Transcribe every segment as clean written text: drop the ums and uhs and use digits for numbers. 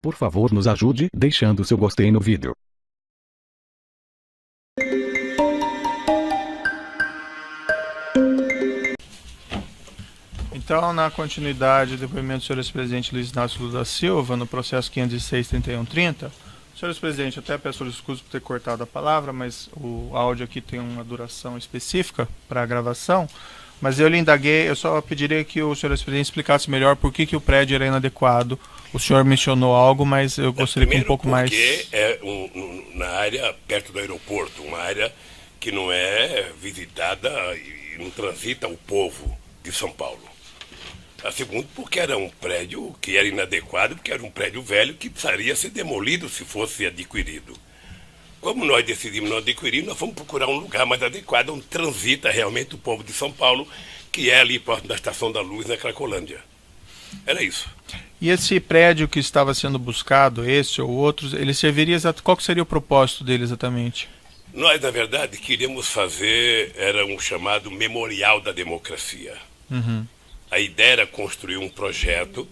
Por favor, nos ajude deixando seu gostei no vídeo. Então, na continuidade do depoimento do senhor ex-presidente Luiz Inácio Lula da Silva, no processo 506-3130, senhor ex-presidente, até peço desculpas por ter cortado a palavra, mas o áudio aqui tem uma duração específica para a gravação, mas eu lhe indaguei, eu só pediria que o senhor ex-presidente explicasse melhor por que o prédio era inadequado. O senhor mencionou algo, mas eu gostaria que um pouco mais... Porque é na área perto do aeroporto, uma área que não é visitada e não transita o povo de São Paulo. A segundo, porque era um prédio que era inadequado, porque era um prédio velho que precisaria ser demolido se fosse adquirido. Como nós decidimos não adquirir, nós fomos procurar um lugar mais adequado, onde transita realmente o povo de São Paulo, que é ali perto da Estação da Luz, na Cracolândia. Era isso. E esse prédio que estava sendo buscado, esse ou outros, ele serviria qual que seria o propósito dele exatamente? Nós, na verdade, queríamos fazer, era um chamado Memorial da Democracia. Uhum. A ideia era construir um projeto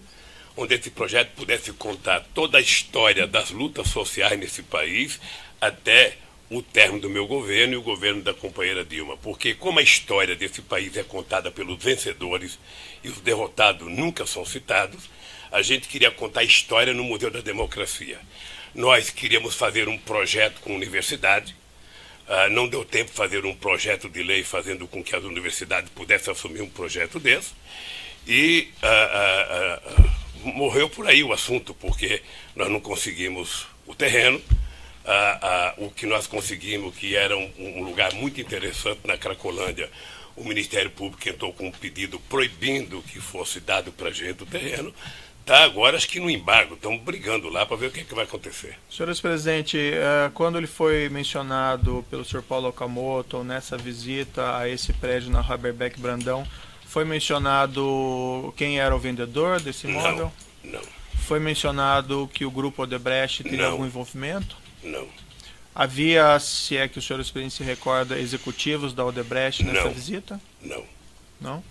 onde esse projeto pudesse contar toda a história das lutas sociais nesse país até o término do meu governo e o governo da companheira Dilma. Porque como a história desse país é contada pelos vencedores e os derrotados nunca são citados, a gente queria contar a história no Museu da Democracia. Nós queríamos fazer um projeto com a universidade. Não deu tempo de fazer um projeto de lei fazendo com que as universidades pudessem assumir um projeto desse. E morreu por aí o assunto, porque nós não conseguimos o terreno. O que nós conseguimos, que era um lugar muito interessante na Cracolândia, o Ministério Público entrou com um pedido proibindo que fosse dado para a gente o terreno. Tá, agora acho que no embargo, estamos brigando lá para ver o que vai acontecer. Senhor ex-presidente, quando ele foi mencionado pelo senhor Paulo Okamoto nessa visita a esse prédio na Haberbeck Brandão, foi mencionado quem era o vendedor desse imóvel? Não. Foi mencionado que o grupo Odebrecht teria Não. algum envolvimento? Não. Havia, se é que o senhor ex-presidente se recorda, executivos da Odebrecht nessa visita? Não. Não?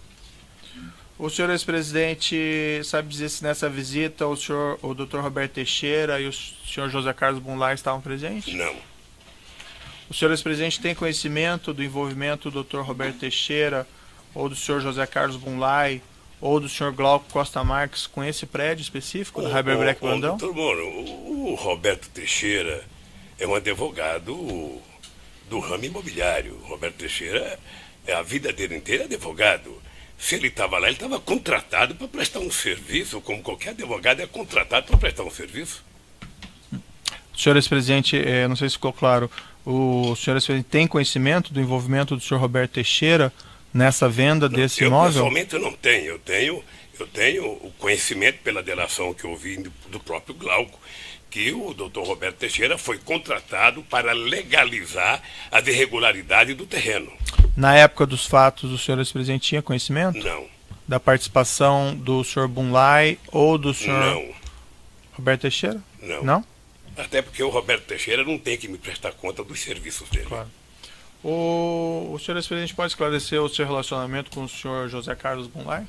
O senhor ex-presidente sabe dizer se nessa visita o Dr. Roberto Teixeira e o senhor José Carlos Bunlai estavam presentes? Não. O senhor ex-presidente tem conhecimento do envolvimento do Dr. Roberto Teixeira ou do senhor José Carlos Bunlai ou do senhor Glauco Costa Marques com esse prédio específico da Haberbeck Brandão? Doutor Moro, o Roberto Teixeira é um advogado do ramo imobiliário. O Roberto Teixeira, a vida dele inteira é advogado. Se ele estava lá, ele estava contratado para prestar um serviço, como qualquer advogado é contratado para prestar um serviço. Senhor ex-presidente, não sei se ficou claro, o senhor ex-presidente tem conhecimento do envolvimento do senhor Roberto Teixeira nessa venda desse imóvel? Pessoalmente eu não tenho. Eu tenho o conhecimento pela delação que eu ouvi do próprio Glauco, que o doutor Roberto Teixeira foi contratado para legalizar as irregularidades do terreno. Na época dos fatos, o senhor ex-presidente tinha conhecimento? Não. Da participação do senhor Bunlai ou do senhor Não. Roberto Teixeira? Não. Não? Até porque o Roberto Teixeira não tem que me prestar conta dos serviços dele. Claro. O senhor ex-presidente pode esclarecer o seu relacionamento com o senhor José Carlos Bunlai?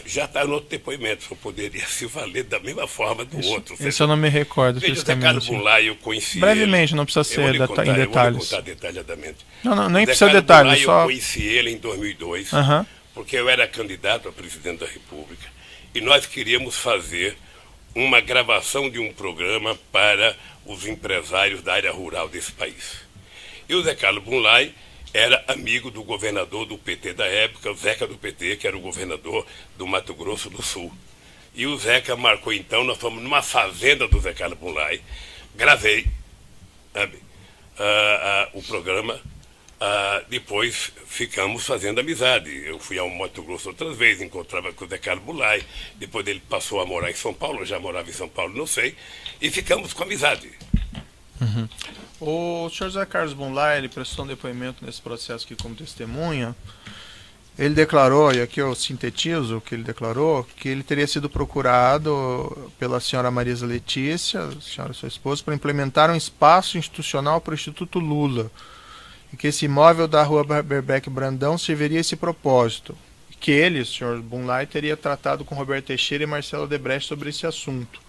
Já está no outro depoimento, eu poderia se valer da mesma forma do outro. Isso eu não me recordo. Veja, o José Carlos Bunlai, eu conheci brevemente, ele. não precisa ser em Eu vou lhe detalhes. contar detalhadamente. Não, nem José precisa Carlos detalhes, Bunlai, só... Eu conheci ele em 2002, porque eu era candidato a presidente da República, e nós queríamos fazer uma gravação de um programa para os empresários da área rural desse país. E o José Carlos Bunlai era amigo do governador do PT da época, o Zeca do PT, que era o governador do Mato Grosso do Sul. E o Zeca marcou então, nós fomos numa fazenda do Zé Carlos Bunlai, gravei, sabe, o programa, depois ficamos fazendo amizade. Eu fui ao Mato Grosso outras vezes, encontrava com o Zé Carlos Bunlai, depois ele passou a morar em São Paulo, eu já morava em São Paulo, não sei, e ficamos com amizade. Uhum. O senhor José Carlos Bunlai, ele prestou um depoimento nesse processo aqui como testemunha. Ele declarou, e aqui eu sintetizo o que ele declarou, que ele teria sido procurado pela senhora Marisa Letícia, a senhora sua esposa, para implementar um espaço institucional para o Instituto Lula, e que esse imóvel da rua Haberbeck Brandão serviria a esse propósito. Que ele, o senhor Bunlai, teria tratado com Roberto Teixeira e Marcelo Odebrecht sobre esse assunto.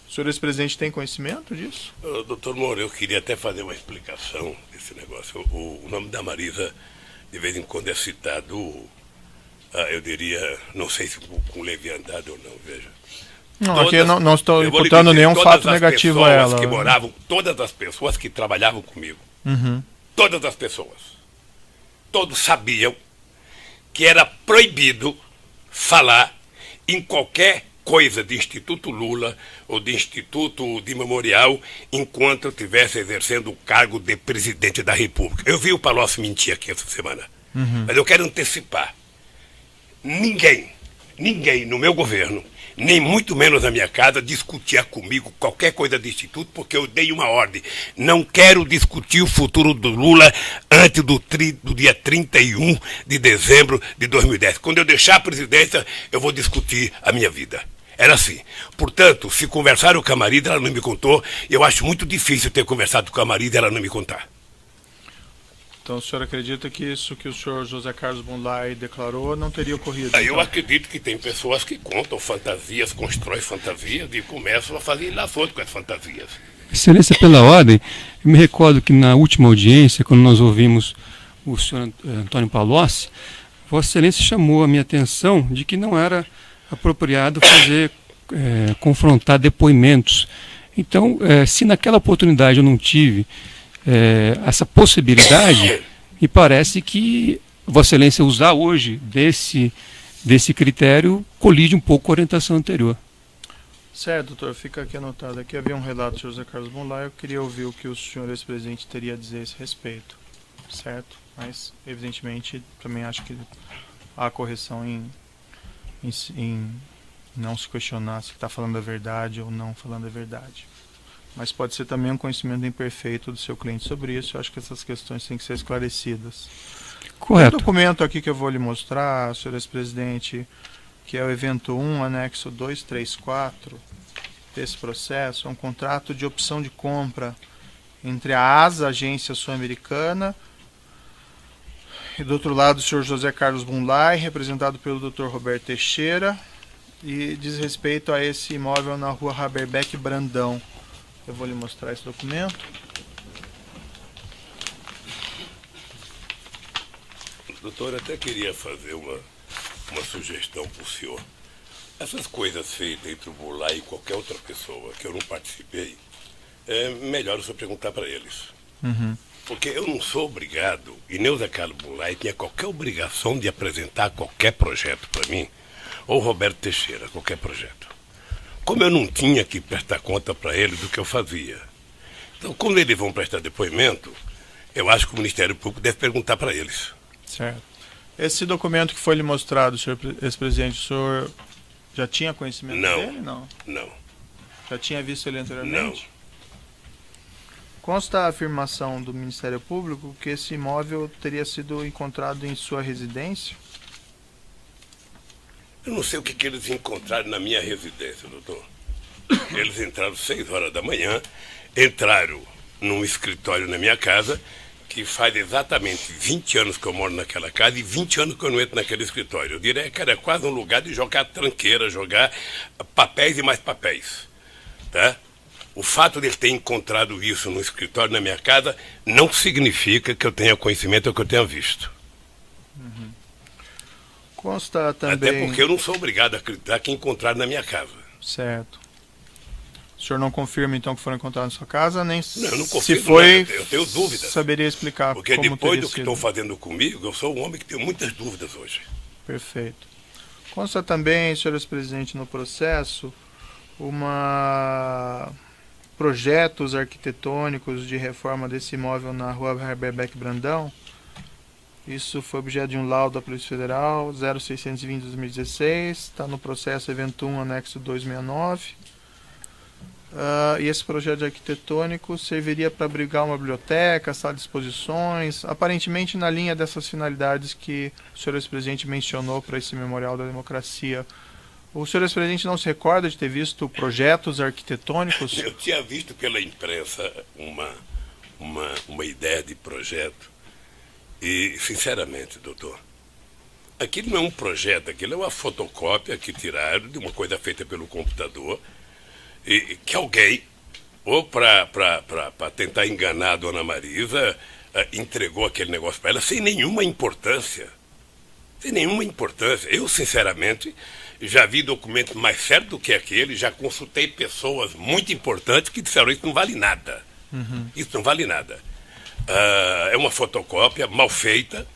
O O senhor ex-presidente tem conhecimento disso? Doutor Moura, eu queria até fazer uma explicação desse negócio. O nome da Marisa, de vez em quando, é citado, eu diria, não sei se com leviandade ou não, veja. Não, aqui eu não estou imputando nenhum fato negativo a ela. Que moravam, todas as pessoas que trabalhavam comigo, todas as pessoas, todos sabiam que era proibido falar em qualquer coisa de Instituto Lula ou de Instituto de Memorial enquanto eu estivesse exercendo o cargo de presidente da República. Eu vi o Palocci mentir aqui essa semana, mas eu quero antecipar. Ninguém no meu governo, nem muito menos na minha casa, discutia comigo qualquer coisa de Instituto, porque eu dei uma ordem. Não quero discutir o futuro do Lula antes do dia 31 de dezembro de 2010. Quando eu deixar a presidência, eu vou discutir a minha vida. Era assim. Portanto, se conversaram com a Marisa, ela não me contou. Eu acho muito difícil ter conversado com a Marisa e ela não me contar. Então o senhor acredita que isso que o senhor José Carlos Goulart declarou não teria ocorrido? Eu acredito que tem pessoas que contam fantasias, constroem fantasias e começam a fazer ilações com as fantasias. Excelência, pela ordem, eu me recordo que na última audiência, quando nós ouvimos o senhor Antônio Palocci, Vossa Excelência chamou a minha atenção de que não era apropriado confrontar depoimentos. Então, se naquela oportunidade eu não tive essa possibilidade, me parece que Vossa Excelência usar hoje desse critério colide um pouco com a orientação anterior. Certo, doutor, fica aqui anotado. Aqui havia um relato do senhor José Carlos Goulart, eu queria ouvir o que o senhor ex-presidente teria a dizer a esse respeito, certo? Mas, evidentemente, também acho que há correção em não se questionar se está falando a verdade ou não falando a verdade. Mas pode ser também um conhecimento imperfeito do seu cliente sobre isso. Eu acho que essas questões têm que ser esclarecidas. Correto. O documento aqui que eu vou lhe mostrar, senhor ex-presidente, que é o evento 1, anexo 234 desse processo, é um contrato de opção de compra entre a ASA, Agência Sul-Americana, e do outro lado o senhor José Carlos Goulart, representado pelo Dr. Roberto Teixeira, e diz respeito a esse imóvel na rua Haberbeck Brandão. Eu vou lhe mostrar esse documento. Doutor, até queria fazer uma sugestão para o senhor. Essas coisas feitas entre o Goulart e qualquer outra pessoa que eu não participei, é melhor o senhor perguntar para eles. Porque eu não sou obrigado, e nem o Zé Carlos Goulart tinha qualquer obrigação de apresentar qualquer projeto para mim, ou Roberto Teixeira, qualquer projeto. Como eu não tinha que prestar conta para eles do que eu fazia. Então, quando eles vão prestar depoimento, eu acho que o Ministério Público deve perguntar para eles. Certo. Esse documento que foi lhe mostrado, senhor ex-presidente, o senhor já tinha conhecimento dele? Não. Já tinha visto ele anteriormente? Não. Consta a afirmação do Ministério Público que esse imóvel teria sido encontrado em sua residência? Eu não sei o que eles encontraram na minha residência, doutor. Eles entraram 6 horas da manhã, entraram num escritório na minha casa, que faz exatamente 20 anos que eu moro naquela casa e 20 anos que eu não entro naquele escritório. Eu diria que era quase um lugar de jogar tranqueira, jogar papéis e mais papéis. Tá? O fato de ele ter encontrado isso no escritório na minha casa não significa que eu tenha conhecimento ou que eu tenha visto. Consta também... Até porque eu não sou obrigado a acreditar que encontraram na minha casa. Certo. O senhor não confirma, então, que foram encontrados na sua casa? Nem não, eu não confirmo, se foi, eu tenho dúvidas. Saberia explicar porque como depois do que sido. estão fazendo comigo, eu sou um homem que tem muitas dúvidas hoje. Perfeito. Consta também, senhor ex-presidente, no processo, projetos arquitetônicos de reforma desse imóvel na rua Haberbeck Brandão. Isso foi objeto de um laudo da Polícia Federal 0620/2016, está no processo evento 1, anexo 269. E esse projeto arquitetônico serviria para abrigar uma biblioteca, sala de exposições, aparentemente na linha dessas finalidades que o senhor ex-presidente mencionou para esse Memorial da Democracia. O senhor ex-presidente não se recorda de ter visto projetos arquitetônicos? Eu tinha visto pela imprensa uma ideia de projeto. E, sinceramente, doutor, aquilo não é um projeto, aquilo é uma fotocópia que tiraram de uma coisa feita pelo computador. que alguém, ou para tentar enganar a dona Marisa, entregou aquele negócio para ela sem nenhuma importância. Sem nenhuma importância. Eu, sinceramente, já vi documento mais certo do que aquele, já consultei pessoas muito importantes que disseram isso não vale nada. Isso não vale nada. É uma fotocópia mal feita,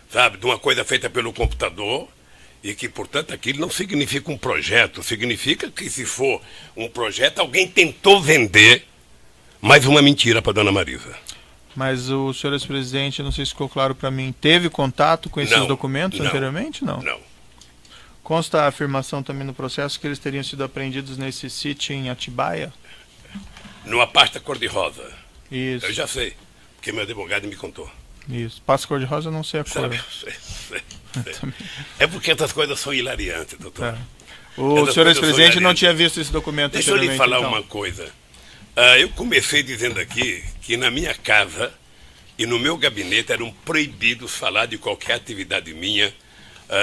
sabe, de uma coisa feita pelo computador, e que, portanto, aquilo não significa um projeto, significa que, se for um projeto, alguém tentou vender mais uma mentira para dona Marisa. Mas o senhor ex-presidente, não sei se ficou claro para mim, teve contato com esses documentos anteriormente? Não. Não. Consta a afirmação também no processo que eles teriam sido apreendidos nesse sítio em Atibaia? Numa pasta cor-de-rosa. Isso. Eu já sei, porque meu advogado me contou. Isso. Pasta cor-de-rosa, não sei a cor. Sei. É porque essas coisas são hilariantes, doutor. O senhor ex-presidente não tinha visto esse documento anteriormente. Deixa eu lhe falar então uma coisa. Eu comecei dizendo aqui que na minha casa e no meu gabinete eram proibidos falar de qualquer atividade minha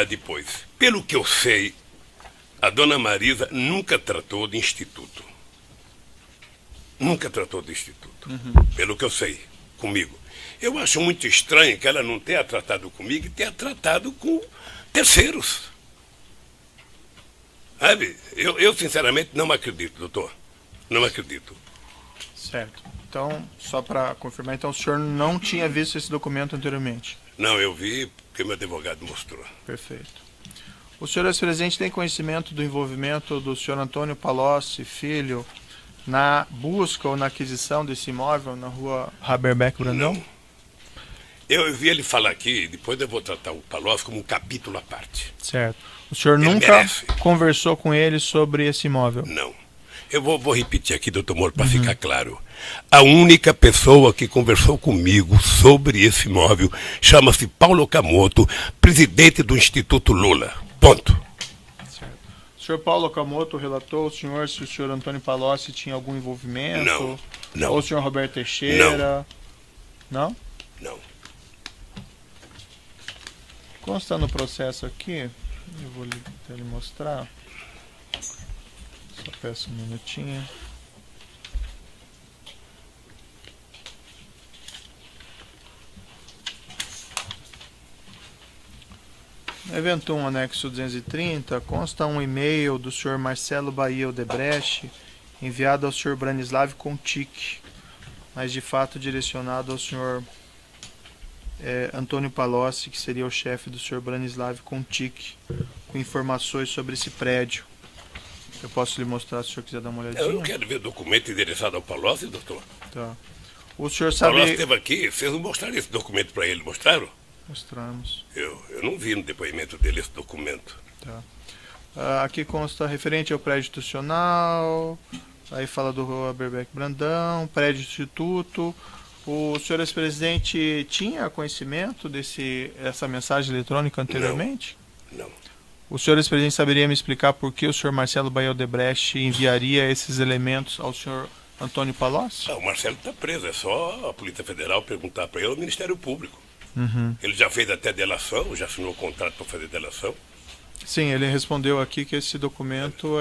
depois. Pelo que eu sei, a dona Marisa nunca tratou de instituto. Nunca tratou de instituto. Pelo que eu sei, comigo. Eu acho muito estranho que ela não tenha tratado comigo e tenha tratado com terceiros. Sabe? Eu sinceramente não acredito, doutor. Não acredito. Certo. Então, só para confirmar, então o senhor não tinha visto esse documento anteriormente? Não, eu vi porque meu advogado mostrou. Perfeito. O senhor ex-presidente tem conhecimento do envolvimento do senhor Antônio Palocci, filho, na busca ou na aquisição desse imóvel na rua Haberbeck Brandão? Não. Eu vi ele falar aqui, depois eu vou tratar o Palocci como um capítulo à parte. Certo. O senhor nunca conversou com ele sobre esse imóvel? Não. Eu vou repetir aqui, doutor Moro, para ficar claro. A única pessoa que conversou comigo sobre esse imóvel chama-se Paulo Okamoto, presidente do Instituto Lula. Ponto. Certo. O senhor Paulo Okamoto relatou ao senhor se o senhor Antônio Palocci tinha algum envolvimento? Não. Ou o senhor Roberto Teixeira? Não? Não. Consta no processo aqui, eu vou lhe mostrar. Só peço um minutinho. Evento 1, anexo 230, consta um e-mail do senhor Marcelo Bahia Odebrecht, enviado ao senhor Branislav Contic, mas de fato direcionado ao senhor Antônio Palocci, que seria o chefe do senhor Branislav Contic, com informações sobre esse prédio. Eu posso lhe mostrar se o senhor quiser dar uma olhadinha? Eu não quero ver documento endereçado ao Palocci, doutor. Tá. O senhor sabe... O Palocci esteve aqui, vocês não mostraram esse documento para ele, mostraram? Mostramos. Eu não vi no depoimento dele esse documento. Tá. Aqui consta referente ao prédio institucional, aí fala do Rua Haberbeck Brandão, prédio instituto. O senhor ex-presidente tinha conhecimento dessa mensagem eletrônica anteriormente? Não. O senhor ex-presidente saberia me explicar por que o senhor Marcelo Bahia Odebrecht enviaria esses elementos ao senhor Antônio Palocci? O Marcelo está preso, é só a Polícia Federal perguntar para ele, o Ministério Público. Ele já fez até delação, já assinou o contrato para fazer delação. Sim, ele respondeu aqui que esse documento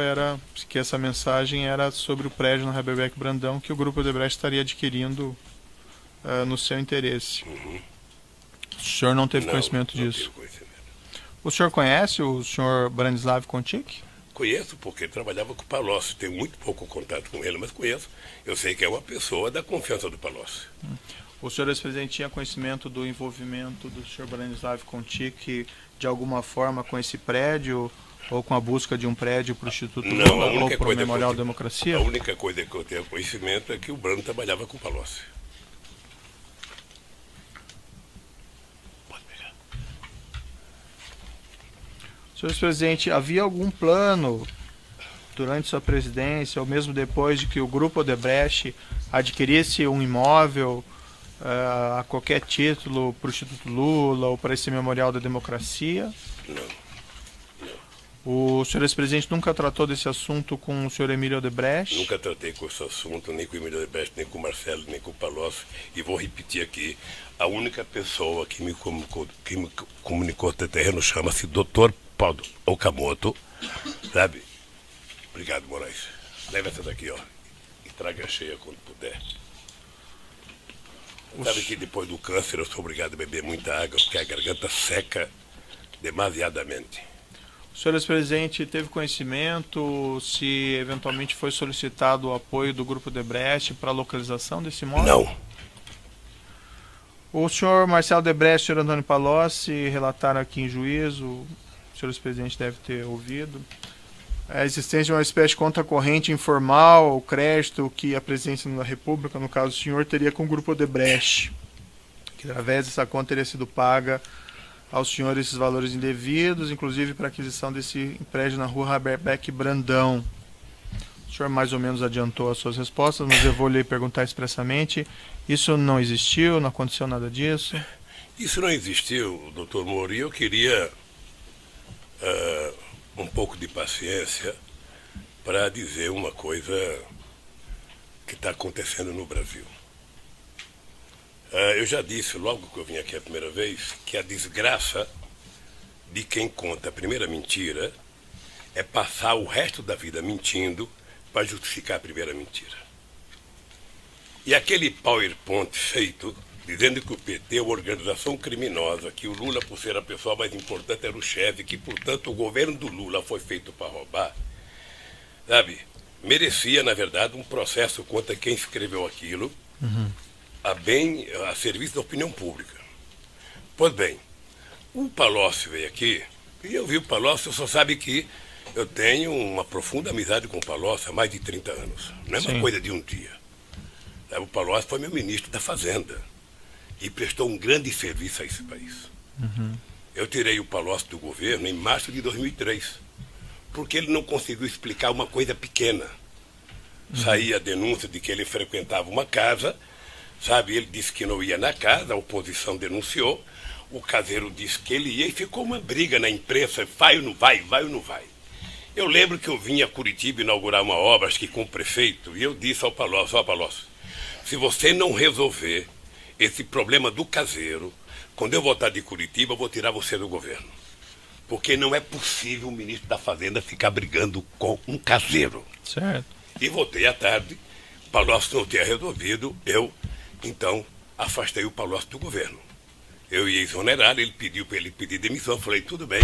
que essa mensagem era sobre o prédio no Haberbeck Brandão que o Grupo Odebrecht estaria adquirindo no seu interesse. O senhor não teve conhecimento disso? Não tive conhecimento. O senhor conhece o senhor Branislav Contic? Conheço, porque ele trabalhava com o Palocci. Tenho muito pouco contato com ele, mas conheço. Eu sei que é uma pessoa da confiança do Palocci. O senhor ex-presidente tinha conhecimento do envolvimento do senhor Branislav Contic de alguma forma com esse prédio ou com a busca de um prédio para o Instituto Lula ou para o Memorial Democracia? A única coisa que eu tenho conhecimento é que o Brano trabalhava com o Palocci. Senhor ex-presidente, havia algum plano durante sua presidência, ou mesmo depois de que o Grupo Odebrecht adquirisse um imóvel a qualquer título para o Instituto Lula ou para esse Memorial da Democracia? Não. O senhor ex-presidente nunca tratou desse assunto com o senhor Emílio Odebrecht? Nunca tratei com esse assunto, nem com o Emílio Odebrecht, nem com o Marcelo, nem com o Palocci. E vou repetir aqui, a única pessoa que me comunicou até terreno chama-se Dr. Paulo Okamoto, sabe? Obrigado, Moraes. Leva essa daqui, ó. E traga cheia quando puder. Sabe que depois do câncer eu sou obrigado a beber muita água, porque a garganta seca demasiadamente. O senhor ex-presidente teve conhecimento se eventualmente foi solicitado o apoio do Grupo Odebrecht para a localização desse imóvel? Não. O senhor Marcelo Odebrecht e o senhor Antônio Palocci relataram aqui em juízo, o senhor ex-presidente deve ter ouvido, a existência de uma espécie de conta corrente informal, o crédito que a presidência da República, no caso do senhor, teria com o Grupo Odebrecht, que através dessa conta teria sido paga aos senhores esses valores indevidos, inclusive para a aquisição desse prédio na rua Haberbeck Brandão. O senhor mais ou menos adiantou as suas respostas, mas eu vou lhe perguntar expressamente. Isso não existiu, não aconteceu nada disso? Isso não existiu, doutor Moro, e eu queria um pouco de paciência para dizer uma coisa que está acontecendo no Brasil. Eu já disse, logo que eu vim aqui a primeira vez, que a desgraça de quem conta a primeira mentira é passar o resto da vida mentindo para justificar a primeira mentira. E aquele PowerPoint feito, dizendo que o PT é uma organização criminosa, que o Lula, por ser a pessoa mais importante, era o chefe, que, portanto, o governo do Lula foi feito para roubar, sabe, merecia, na verdade, um processo contra quem escreveu aquilo, a serviço da opinião pública. Pois bem, o Palocci veio aqui, e eu vi o Palocci, só sabe que eu tenho uma profunda amizade com o Palocci há mais de 30 anos. Não é uma coisa de um dia. O Palocci foi meu ministro da Fazenda e prestou um grande serviço a esse país. Eu tirei o Palocci do governo em março de 2003, porque ele não conseguiu explicar uma coisa pequena. Saía a denúncia de que ele frequentava uma casa, sabe, ele disse que não ia na casa, a oposição denunciou, o caseiro disse que ele ia e ficou uma briga na imprensa, vai ou não vai, vai ou não vai. Eu lembro que eu vim a Curitiba inaugurar uma obra, acho que com o prefeito, e eu disse ao Palocci, ó Palocci, se você não resolver esse problema do caseiro, quando eu voltar de Curitiba, eu vou tirar você do governo. Porque não é possível o ministro da Fazenda ficar brigando com um caseiro. Certo. E voltei à tarde, o Palocci não tinha resolvido, eu, então, afastei o Palocci do governo. Eu ia exonerar, ele pediu para ele pedir demissão, eu falei, tudo bem,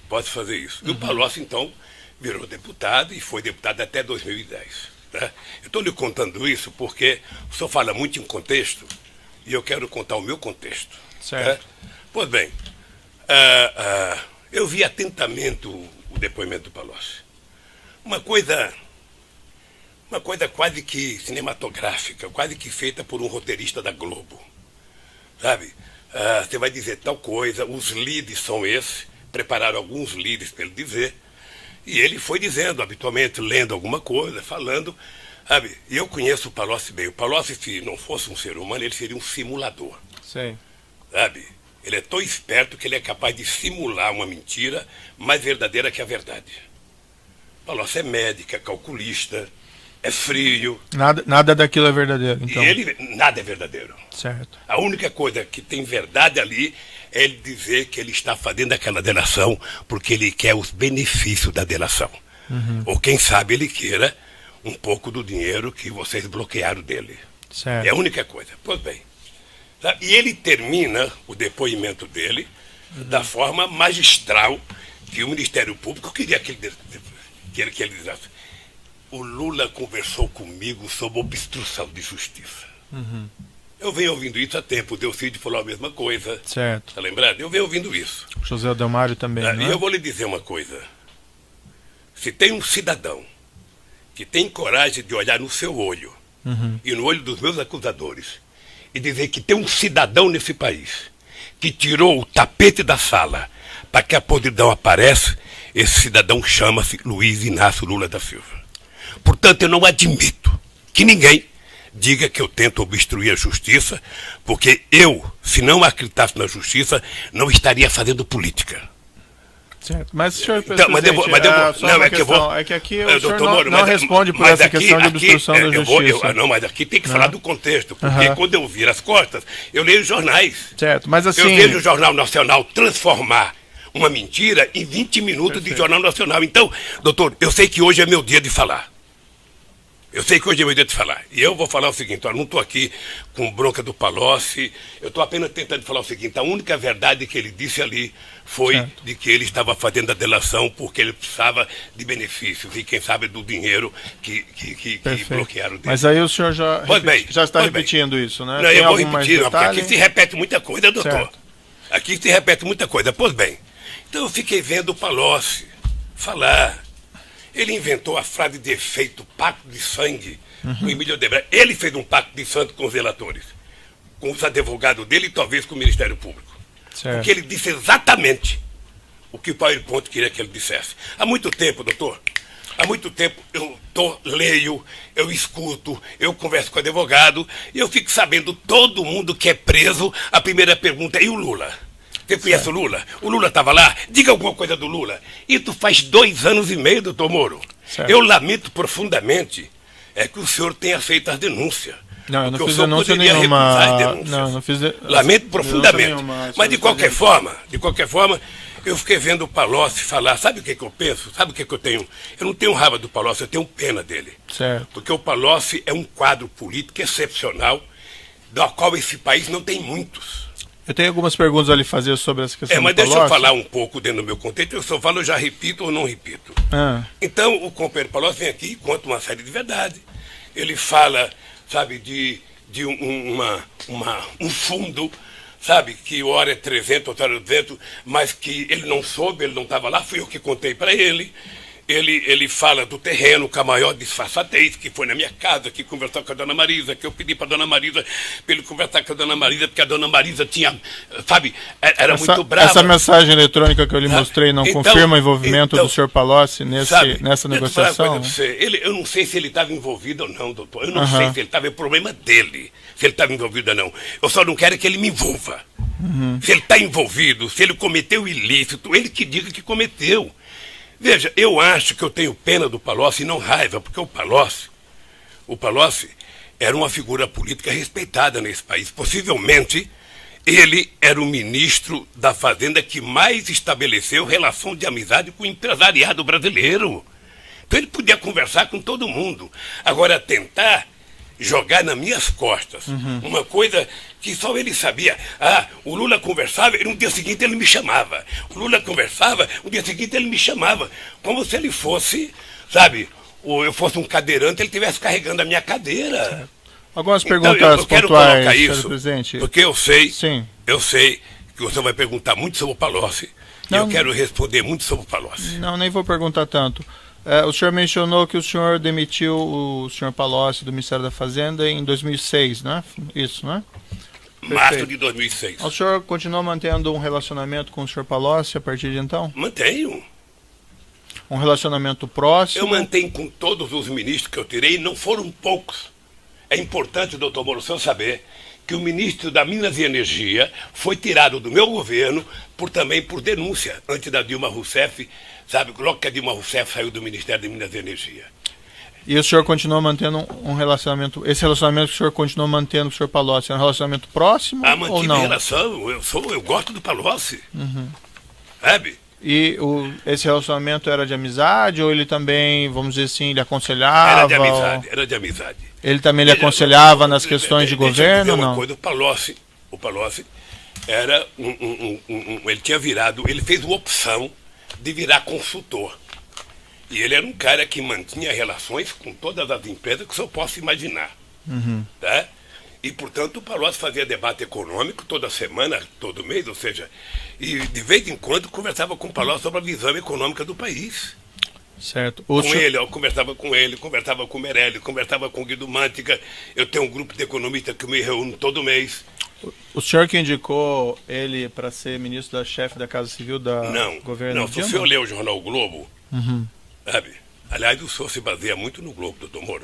pode fazer isso. E o Palocci, então, virou deputado e foi deputado até 2010. Né? Eu estou lhe contando isso porque o senhor fala muito em contexto e eu quero contar o meu contexto. Certo. Né? Pois bem, eu vi atentamente o depoimento do Palocci. Uma coisa quase que cinematográfica, quase que feita por um roteirista da Globo. Sabe? Você vai dizer tal coisa, os leads são esses, prepararam alguns leads para ele dizer, e ele foi dizendo, habitualmente, lendo alguma coisa, falando, sabe? E eu conheço o Palocci bem. O Palocci, se não fosse um ser humano, ele seria um simulador. Sim. Sabe? Ele é tão esperto que ele é capaz de simular uma mentira mais verdadeira que a verdade. O Palocci é médico, é calculista, é frio. Nada daquilo é verdadeiro, então. E ele, nada é verdadeiro. Certo. A única coisa que tem verdade ali é ele dizer que ele está fazendo aquela delação porque ele quer os benefícios da delação. Ou quem sabe ele queira um pouco do dinheiro que vocês bloquearam dele. Certo. É a única coisa. Pois bem. Tá? E ele termina o depoimento dele da forma magistral que o Ministério Público queria que ele dissesse. O Lula conversou comigo sobre obstrução de justiça. Eu venho ouvindo isso há tempo. O Delcídio falou a mesma coisa. Certo. Está lembrado? Eu venho ouvindo isso. José Adelmário também, E né? eu vou lhe dizer uma coisa. Se tem um cidadão que tem coragem de olhar no seu olho e no olho dos meus acusadores e dizer que tem um cidadão nesse país que tirou o tapete da sala para que a podridão apareça, esse cidadão chama-se Luiz Inácio Lula da Silva. Portanto, eu não admito que ninguém diga que eu tento obstruir a justiça, porque eu, se não acreditasse na justiça, não estaria fazendo política. Certo. Mas, senhor Então, presidente, é que aqui o senhor não responde por essa questão de obstrução da justiça. Não, mas aqui tem que falar do contexto, porque quando eu viro as costas, eu leio os jornais. Certo, mas assim... Eu vejo o Jornal Nacional transformar uma mentira em 20 minutos de Jornal Nacional. Então, doutor, eu sei que hoje é meu dia de falar. Eu sei que hoje é meu dia de falar. E eu vou falar o seguinte, olha, não estou aqui com bronca do Palocci, eu estou apenas tentando falar o seguinte, a única verdade que ele disse ali foi de que ele estava fazendo a delação porque ele precisava de benefícios e, quem sabe, do dinheiro que bloquearam dele. Mas aí o senhor já está repetindo isso, né? Não, eu vou repetir, não, porque aqui se repete muita coisa, doutor. Certo. Aqui se repete muita coisa. Pois bem, então eu fiquei vendo o Palocci falar. Ele inventou a frase de efeito, pacto de sangue, com Emílio Odebrecht. Ele fez um pacto de sangue com os relatores, com os advogados dele e talvez com o Ministério Público. Certo. Porque ele disse exatamente o que o PowerPoint queria que ele dissesse. Há muito tempo, doutor, há muito tempo eu leio, eu escuto, eu converso com o advogado e eu fico sabendo todo mundo que é preso. A primeira pergunta é: e o Lula? Você conhece o Lula? O Lula estava lá? Diga alguma coisa do Lula. Isso faz 2 anos e meio, doutor Moro. Certo. Eu lamento profundamente que o senhor tenha feito as denúncias. Não, eu não Porque fiz o senhor denúncia poderia nenhuma. recusar as denúncias. Não, não fiz Lamento profundamente. Nenhuma, mas de qualquer forma, eu fiquei vendo o Palocci falar. Sabe o que eu penso? Sabe o que eu tenho? Eu não tenho raiva do Palocci, eu tenho pena dele. Certo. Porque o Palocci é um quadro político excepcional, da qual esse país não tem muitos. Eu tenho algumas perguntas a lhe fazer sobre essa questão Mas do deixa eu Palocci. falar um pouco dentro do meu contexto. Eu só falo, eu já repito ou não repito. Então, o companheiro Palocci vem aqui e conta uma série de verdades. Ele fala, sabe, de um fundo, sabe, que hora é 300, outra hora é 200, mas que ele não soube, ele não estava lá, fui eu que contei para ele. Ele fala do terreno com a maior disfarçatez, que foi na minha casa, que conversou com a dona Marisa, que eu pedi para a dona Marisa, para ele conversar com a dona Marisa, porque a dona Marisa tinha, sabe, era muito brava. Essa mensagem eletrônica que eu lhe mostrei não confirma o envolvimento do senhor Palocci nessa negociação? Eu não sei se ele estava envolvido ou não, doutor. Eu não sei se ele estava, é problema dele, se ele estava envolvido ou não. Eu só não quero que ele me envolva. Se ele está envolvido, se ele cometeu ilícito, ele que diga que cometeu. Veja, eu acho que eu tenho pena do Palocci e não raiva, porque o Palocci era uma figura política respeitada nesse país. Possivelmente, ele era o ministro da Fazenda que mais estabeleceu relação de amizade com o empresariado brasileiro. Então ele podia conversar com todo mundo. Agora, tentar jogar nas minhas costas uma coisa que só ele sabia. O Lula conversava e no dia seguinte ele me chamava. O Lula conversava, no dia seguinte ele me chamava. Como se ele fosse, sabe, ou eu fosse um cadeirante, ele estivesse carregando a minha cadeira. Algumas perguntas eu quero pontuais, colocar isso, presidente. porque eu sei que você vai perguntar muito sobre o Palocci. E eu quero responder muito sobre o Palocci. Não, nem vou perguntar tanto. O senhor mencionou que o senhor demitiu o senhor Palocci do Ministério da Fazenda em 2006, né? Isso, né? Março de 2006. O senhor continua mantendo um relacionamento com o senhor Palocci a partir de então? Mantenho. Um relacionamento próximo? Eu mantenho com todos os ministros que eu tirei, não foram poucos. É importante, doutor Moro, o senhor saber que o ministro da Minas e Energia foi tirado do meu governo também por denúncia, antes da Dilma Rousseff, sabe, logo que a Dilma Rousseff saiu do Ministério de Minas e Energia. E o senhor continua mantendo um relacionamento, esse relacionamento que o senhor continua mantendo com o senhor Palocci, é um relacionamento próximo ou não? Relação, eu gosto do Palocci, sabe? E esse relacionamento era de amizade ou ele também, vamos dizer assim, lhe aconselhava? Era de amizade. Ele também lhe aconselhava nas questões de governo ou não? Coisa, o Palocci era ele fez uma opção de virar consultor. E ele era um cara que mantinha relações com todas as empresas que o senhor possa imaginar. Tá? E, portanto, o Palocci fazia debate econômico toda semana, todo mês, ou seja, e de vez em quando conversava com o Palocci sobre a visão econômica do país. Certo. Eu conversava com ele, conversava com o Meirelles, conversava com o Guido Mantega. Eu tenho um grupo de economistas que me reúno todo mês. O senhor que indicou ele para ser ministro da chefe da Casa Civil da governo? Não, se o senhor lê o jornal Globo, sabe? Aliás, o senhor se baseia muito no Globo, doutor Moro.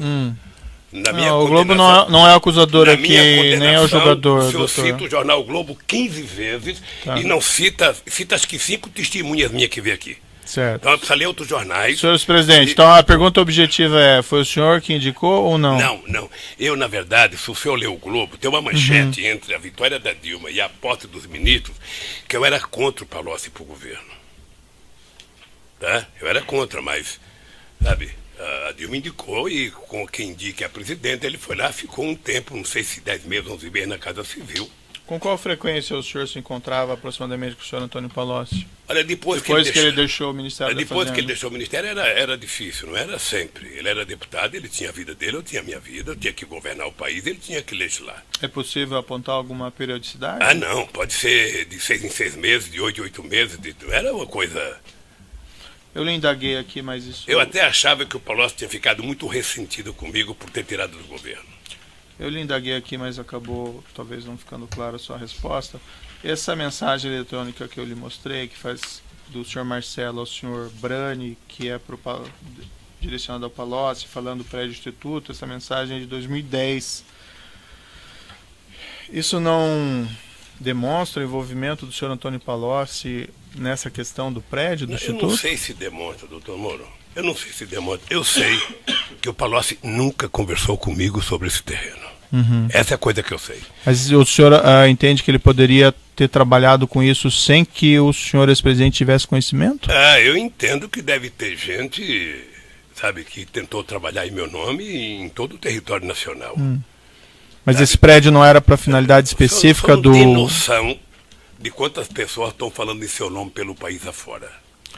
O Globo não é acusador aqui, nem é o jogador. O senhor cita o jornal Globo 15 vezes e não cita acho que 5 testemunhas minhas que veio aqui. Certo. Então precisa ler outros jornais. Senhor presidente, então a pergunta objetiva é, foi o senhor que indicou ou não? Não. Eu, na verdade, se o senhor ler o Globo, tem uma manchete entre a vitória da Dilma e a posse dos ministros, que eu era contra o Palocci para o governo. Tá? Eu era contra, mas, sabe, A Dilma indicou e com quem indica a presidente, ele foi lá, ficou um tempo, não sei se 10 meses, 11 meses na Casa Civil. Com qual frequência o senhor se encontrava aproximadamente com o senhor Antônio Palocci? Olha, depois que ele deixou o Ministério da Fazenda. Depois que ele deixou o Ministério era difícil, não era sempre. Ele era deputado, ele tinha a vida dele, eu tinha a minha vida, eu tinha que governar o país, ele tinha que legislar. É possível apontar alguma periodicidade? Ah, não, pode ser de 6 em 6 meses, de 8 em 8 meses, era uma coisa... Eu lhe indaguei aqui, mas isso... Eu até achava que o Palocci tinha ficado muito ressentido comigo por ter tirado do governo. Eu lhe indaguei aqui, mas acabou talvez não ficando clara a sua resposta. Essa mensagem eletrônica que eu lhe mostrei, que faz do senhor Marcelo ao senhor Brani, que é direcionada ao Palocci, falando do prédio instituto, essa mensagem é de 2010. Isso não demonstra o envolvimento do senhor Antônio Palocci nessa questão do prédio do instituto? Eu não sei se demonstra, doutor Moro. Eu não sei se demonstra. Eu sei que o Palocci nunca conversou comigo sobre esse terreno. Uhum. Essa é a coisa que eu sei. Mas o senhor entende que ele poderia ter trabalhado com isso sem que o senhor ex-presidente tivesse conhecimento? Eu entendo que deve ter gente, sabe, que tentou trabalhar em meu nome em todo o território nacional. Mas esse prédio não era para finalidade específica do... Você não tem noção de quantas pessoas estão falando em seu nome pelo país afora.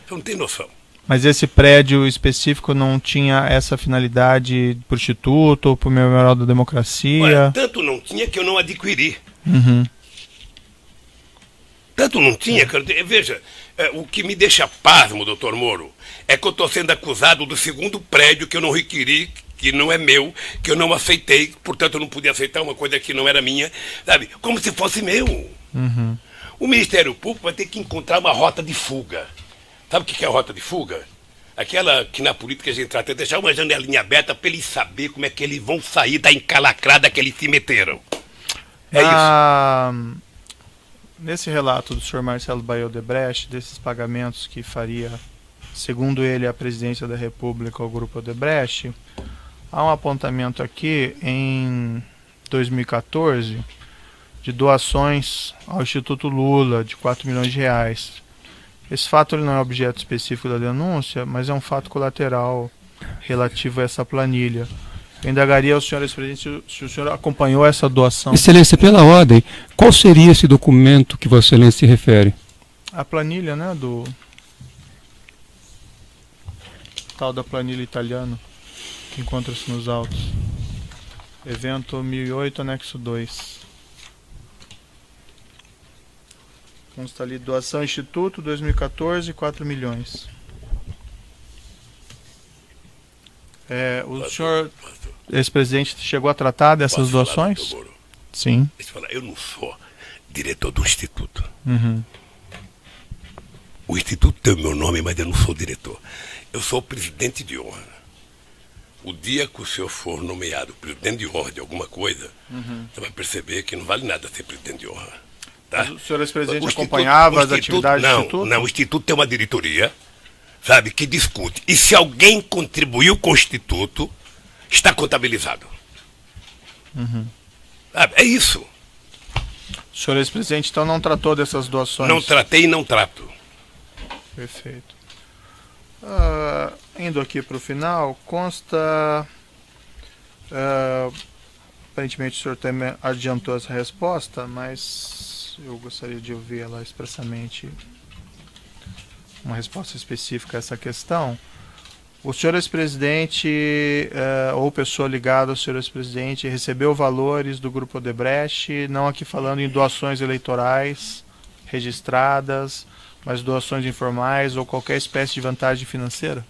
Você não tem noção. Mas esse prédio específico não tinha essa finalidade para o Instituto ou para o Memorial da Democracia? Olha, tanto não tinha que eu não adquiri. Uhum. Tanto não tinha que eu... Veja, o que me deixa pasmo, doutor Moro, é que eu estou sendo acusado do segundo prédio que eu não requeri, que não é meu, que eu não aceitei, portanto eu não podia aceitar uma coisa que não era minha, sabe? Como se fosse meu. Uhum. O Ministério Público vai ter que encontrar uma rota de fuga. Sabe o que é a rota de fuga? Aquela que na política a gente trata de deixar uma janelinha aberta para eles saber como é que eles vão sair da encalacrada que eles se meteram. É isso. Nesse relato do senhor Marcelo Baio Odebrecht, desses pagamentos que faria, segundo ele, a presidência da República ao Grupo Odebrecht, há um apontamento aqui em 2014 de doações ao Instituto Lula de 4 milhões de reais. Esse fato ele não é objeto específico da denúncia, mas é um fato colateral relativo a essa planilha. Eu indagaria ao senhor ex-presidente se o senhor acompanhou essa doação. Excelência, pela ordem, qual seria esse documento que Vossa Excelência se refere? A planilha, né, do tal da planilha italiana, que encontra-se nos autos. Evento 1008, anexo 2. Consta ali, doação Instituto, 2014, 4 milhões. O senhor, ex-presidente, chegou a tratar dessas doações? Sim. Deixa eu falar, eu não sou diretor do Instituto. Uhum. O Instituto tem o meu nome, mas eu não sou diretor. Eu sou o presidente de honra. O dia que o senhor for nomeado presidente de honra de alguma coisa, você vai perceber que não vale nada ser presidente de honra. Tá? O senhor ex-presidente acompanhava as atividades do Instituto? Não, o Instituto tem uma diretoria, sabe, que discute. E se alguém contribuiu com o Instituto, está contabilizado. Uhum. Sabe, é isso. O senhor ex-presidente, então, não tratou dessas doações? Não tratei e não trato. Perfeito. Indo aqui para o final, consta... aparentemente o senhor também adiantou essa resposta, mas eu gostaria de ouvir ela expressamente, uma resposta específica a essa questão. O senhor ex-presidente ou pessoa ligada ao senhor ex-presidente recebeu valores do Grupo Odebrecht, não aqui falando em doações eleitorais registradas, mas doações informais ou qualquer espécie de vantagem financeira?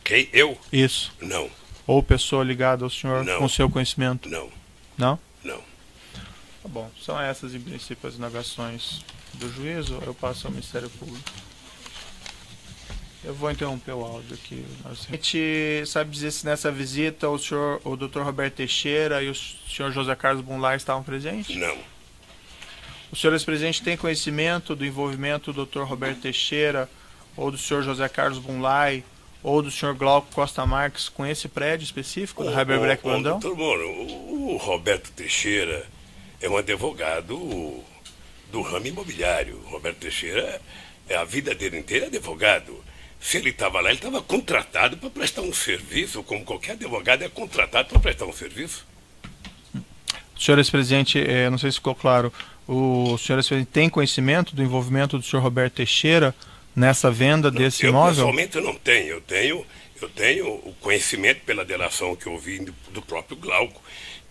Quem? Eu? Isso. Não. Ou pessoa ligada ao senhor com seu conhecimento? Não. Não? Não. Tá bom. São essas, em princípio, as indagações do juízo. Eu passo ao Ministério Público. Eu vou interromper o áudio aqui. A gente sabe dizer se nessa visita o Dr. Roberto Teixeira e o senhor José Carlos Bunlai estavam presentes? Não. O senhor ex-presidente tem conhecimento do envolvimento do Dr. Roberto Teixeira ou do senhor José Carlos Bunlai ou do senhor Glauco Costa Marques com esse prédio específico da Heber Breck Brandão? Doutor Moro, o Roberto Teixeira é um advogado do ramo imobiliário. O Roberto Teixeira, a vida dele inteira é advogado. Se ele estava lá, ele estava contratado para prestar um serviço, como qualquer advogado é contratado para prestar um serviço. Senhor ex-presidente, não sei se ficou claro, o senhor ex-presidente tem conhecimento do envolvimento do senhor Roberto Teixeira nessa venda desse imóvel? Pessoalmente não tenho. Eu tenho o conhecimento pela delação que eu ouvi do próprio Glauco,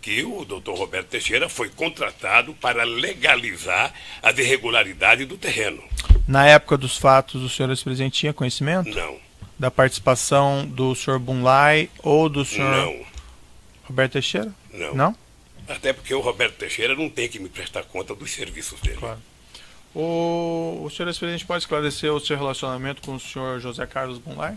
que o doutor Roberto Teixeira foi contratado para legalizar as irregularidades do terreno. Na época dos fatos, o senhor ex-presidente tinha conhecimento? Não. Da participação do senhor Bunlai ou do senhor Não. Roberto Teixeira? Não. Não? Até porque o Roberto Teixeira não tem que me prestar conta dos serviços dele. Claro. O senhor ex-presidente pode esclarecer o seu relacionamento com o senhor José Carlos Bunlai?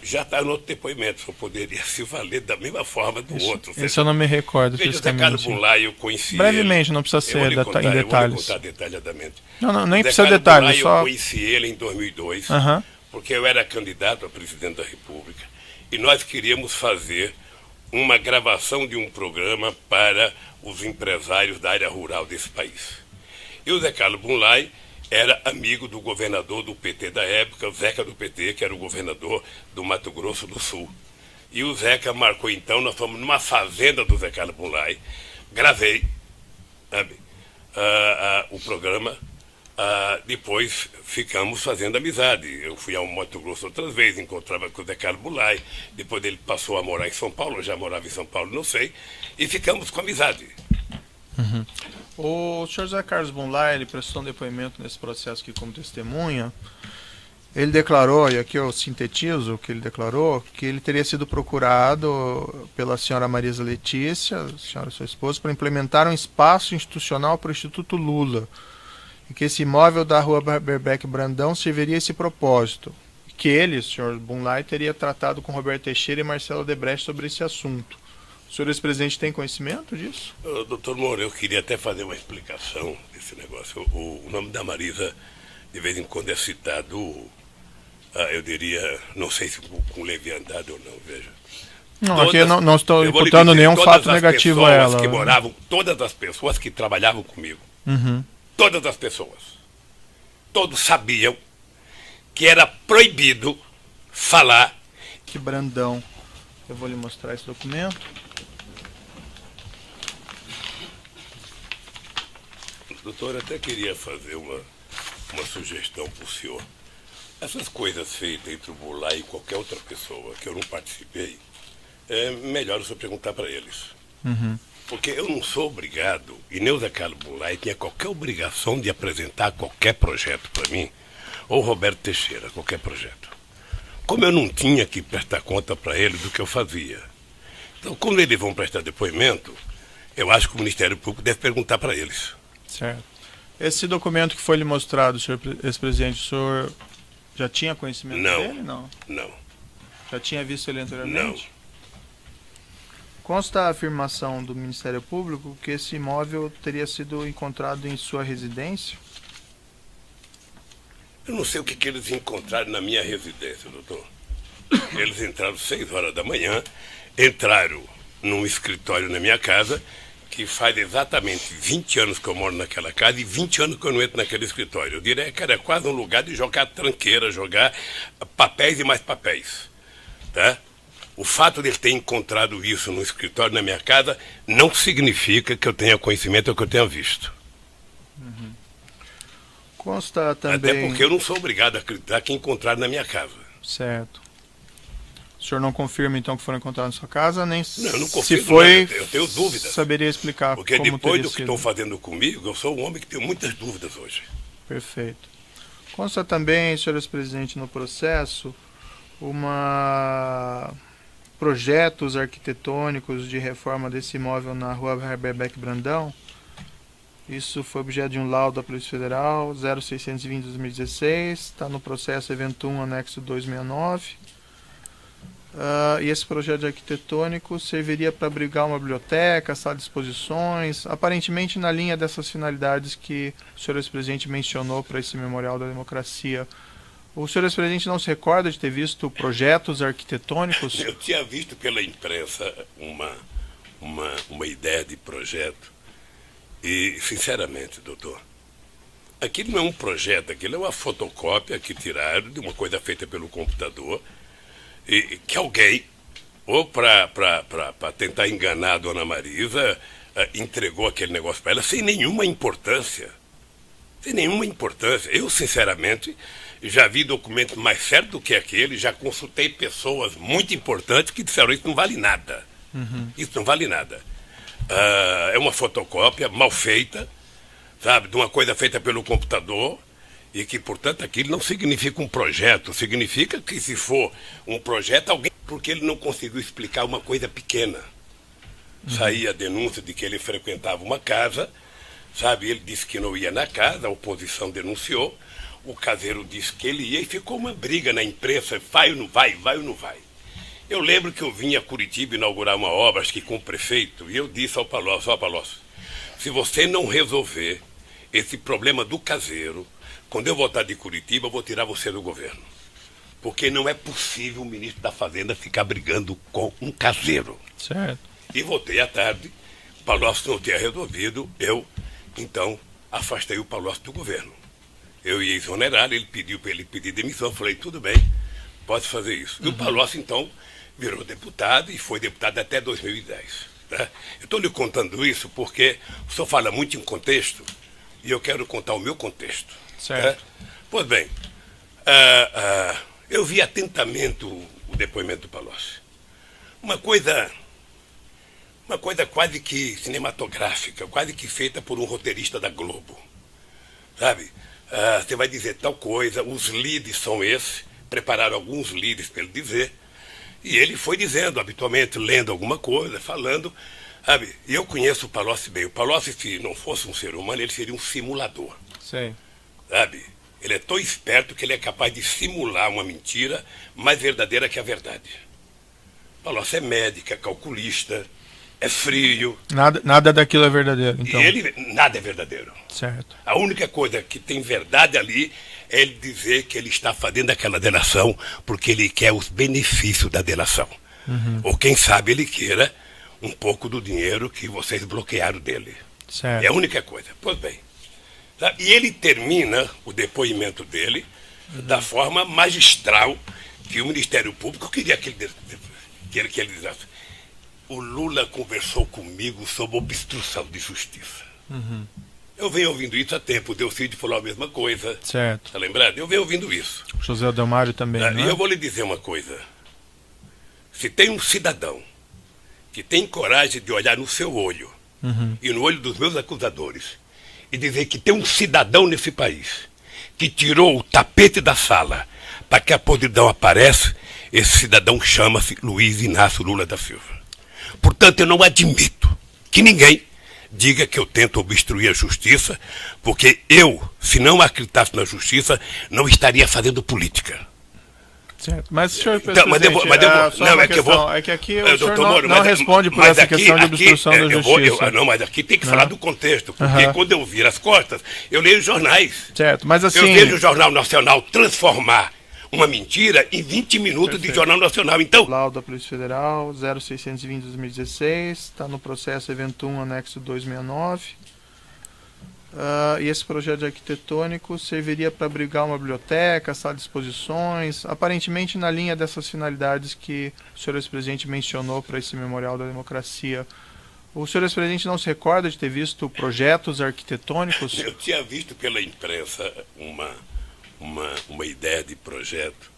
Já está no outro depoimento, só poderia se valer da mesma forma do outro. Isso eu não me recordo. Veja, José Carlos Bunlai, eu conheci brevemente, ele. não precisa ser em Eu vou lhe detalhes. contar detalhadamente. Não, nem José precisa Carlos detalhes, Bunlai, só... Eu conheci ele em 2002, porque eu era candidato a presidente da República e nós queríamos fazer uma gravação de um programa para os empresários da área rural desse país. E o José Carlos Bunlai era amigo do governador do PT da época, o Zeca do PT, que era o governador do Mato Grosso do Sul. E o Zeca marcou então, nós fomos numa fazenda do Zé Carlos Bunlai, gravei, sabe, o programa, depois ficamos fazendo amizade. Eu fui ao Mato Grosso outras vezes, encontrava com o Zé Carlos Bunlai, depois ele passou a morar em São Paulo, eu já morava em São Paulo, não sei, e ficamos com amizade. O senhor José Carlos Bunlai, ele prestou um depoimento nesse processo aqui como testemunha. Ele declarou, e aqui eu sintetizo o que ele declarou, que ele teria sido procurado pela senhora Marisa Letícia, a senhora sua esposa, para implementar um espaço institucional para o Instituto Lula, e que esse imóvel da rua Berbeck Brandão serviria a esse propósito. E que ele, o senhor Bunlai, teria tratado com Roberto Teixeira e Marcelo Odebrecht sobre esse assunto. O senhor ex-presidente tem conhecimento disso? Doutor Moura, eu queria até fazer uma explicação desse negócio. O nome da Marisa, de vez em quando, é citado, eu diria, não sei se com leviandade ou não, veja. Não, aqui eu não estou imputando nenhum fato negativo a ela. Que moravam, todas as pessoas que trabalhavam comigo, todas as pessoas, todos sabiam que era proibido falar. Que Brandão. Eu vou lhe mostrar esse documento. Doutor, eu até queria fazer uma sugestão para o senhor. Essas coisas feitas entre o Bunlai e qualquer outra pessoa que eu não participei, é melhor o senhor perguntar para eles. Porque eu não sou obrigado, e nem o Zé Carlos Bunlai tinha qualquer obrigação de apresentar qualquer projeto para mim, ou Roberto Teixeira, qualquer projeto. Como eu não tinha que prestar conta para eles do que eu fazia. Então, como eles vão prestar depoimento, eu acho que o Ministério Público deve perguntar para eles. Certo. Esse documento que foi lhe mostrado, senhor ex-presidente, o senhor já tinha conhecimento dele? Não. Já tinha visto ele anteriormente? Não. Consta a afirmação do Ministério Público que esse imóvel teria sido encontrado em sua residência? Eu não sei o que eles encontraram na minha residência, doutor. Eles entraram 6 horas da manhã, entraram num escritório na minha casa, que faz exatamente 20 anos que eu moro naquela casa e 20 anos que eu não entro naquele escritório. Eu diria que era quase um lugar de jogar tranqueira, jogar papéis e mais papéis. Tá? O fato de ele ter encontrado isso no escritório na minha casa não significa que eu tenha conhecimento ou que eu tenha visto. Consta também... Até porque eu não sou obrigado a acreditar que encontraram na minha casa. Certo. O senhor não confirma, então, que foram encontrados na sua casa, nem não, eu não confirmo, se foi, eu tenho dúvidas. Saberia explicar porque como depois do que sido. estão fazendo comigo, eu sou um homem que tem muitas dúvidas hoje. Perfeito. Consta também, senhor ex-presidente, no processo, projetos arquitetônicos de reforma desse imóvel na rua Berbeck Brandão. Isso foi objeto de um laudo da Polícia Federal 0620 de 2016, está no processo evento 1, anexo 269. E esse projeto arquitetônico serviria para abrigar uma biblioteca, sala de exposições, aparentemente na linha dessas finalidades que o senhor ex-presidente mencionou para esse Memorial da Democracia. O senhor ex-presidente não se recorda de ter visto projetos arquitetônicos? Eu tinha visto pela imprensa uma ideia de projeto e, sinceramente, doutor, Aquilo não é um projeto, aquilo é uma fotocópia que tiraram de uma coisa feita pelo computador, e que alguém, ou para tentar enganar a dona Marisa, entregou aquele negócio para ela sem nenhuma importância. Sem nenhuma importância. Eu, sinceramente, já vi documentos mais sérios do que aquele, já consultei pessoas muito importantes que disseram isso não vale nada. Isso não vale nada. É uma fotocópia mal feita, sabe, de uma coisa feita pelo computador, e que, portanto, aquilo não significa um projeto, significa que se for um projeto, alguém... Porque ele não conseguiu explicar uma coisa pequena. Saía a denúncia de que ele frequentava uma casa, sabe, ele disse que não ia na casa, a oposição denunciou, o caseiro disse que ele ia e ficou uma briga na imprensa, vai ou não vai, vai ou não vai. Eu lembro que eu vim a Curitiba inaugurar uma obra, acho que com o prefeito, e eu disse ao Palocci, ó Palocci, se você não resolver esse problema do caseiro, quando eu voltar de Curitiba, eu vou tirar você do governo. Porque não é possível o ministro da Fazenda ficar brigando com um caseiro. Certo. E voltei à tarde, o Palocci não tinha resolvido, eu, então, afastei o Palocci do governo. Eu ia exonerar, ele pediu para ele pedir demissão, eu falei, tudo bem, pode fazer isso. E o Palocci, então, virou deputado e foi deputado até 2010. Né? Eu estou lhe contando isso porque o senhor fala muito em contexto e eu quero contar o meu contexto. Certo. Né? Pois bem, eu vi atentamente o depoimento do Palocci. Uma coisa quase que cinematográfica, quase que feita por um roteirista da Globo. Sabe? Você vai dizer tal coisa, os leads são esses, prepararam alguns leads para ele dizer, e ele foi dizendo, habitualmente, lendo alguma coisa, falando, sabe? E eu conheço o Palocci bem. O Palocci, se não fosse um ser humano, ele seria um simulador. Sim. Sabe? Ele é tão esperto que ele é capaz de simular uma mentira mais verdadeira que a verdade. O Palocci é médico, é calculista, é frio. Nada daquilo é verdadeiro, então. E ele, nada é verdadeiro. Certo. A única coisa que tem verdade ali é ele dizer que ele está fazendo aquela delação porque ele quer os benefícios da delação. Ou quem sabe ele queira um pouco do dinheiro que vocês bloquearam dele. Certo. É a única coisa. Pois bem. E ele termina o depoimento dele da forma magistral que o Ministério Público queria que ele dissesse. O Lula conversou comigo sobre obstrução de justiça. Eu venho ouvindo isso há tempo. O Delcídio falou a mesma coisa. Certo. Está lembrado? Eu venho ouvindo isso. José Adelmário também, E né? eu vou lhe dizer uma coisa. Se tem um cidadão que tem coragem de olhar no seu olho e no olho dos meus acusadores e dizer que tem um cidadão nesse país que tirou o tapete da sala para que a podridão apareça, esse cidadão chama-se Luiz Inácio Lula da Silva. Portanto, eu não admito que ninguém diga que eu tento obstruir a justiça, porque eu, se não acreditasse na justiça, não estaria fazendo política. Certo. Mas, senhor Então, presidente, é que aqui o senhor Moro, não responde por essa questão de obstrução da justiça. Não, mas aqui tem que falar do contexto, porque quando eu viro as costas, eu leio jornais. Certo, mas assim... Eu vejo o Jornal Nacional transformar uma mentira em 20 minutos de Jornal Nacional. Então, Laudo da Polícia Federal, 0620-2016, está no processo evento 1, anexo 269. E esse projeto arquitetônico serviria para abrigar uma biblioteca, sala de exposições, aparentemente na linha dessas finalidades que o senhor ex-presidente mencionou para esse Memorial da Democracia. O senhor ex-presidente não se recorda de ter visto projetos arquitetônicos? eu tinha visto pela imprensa uma ideia de projeto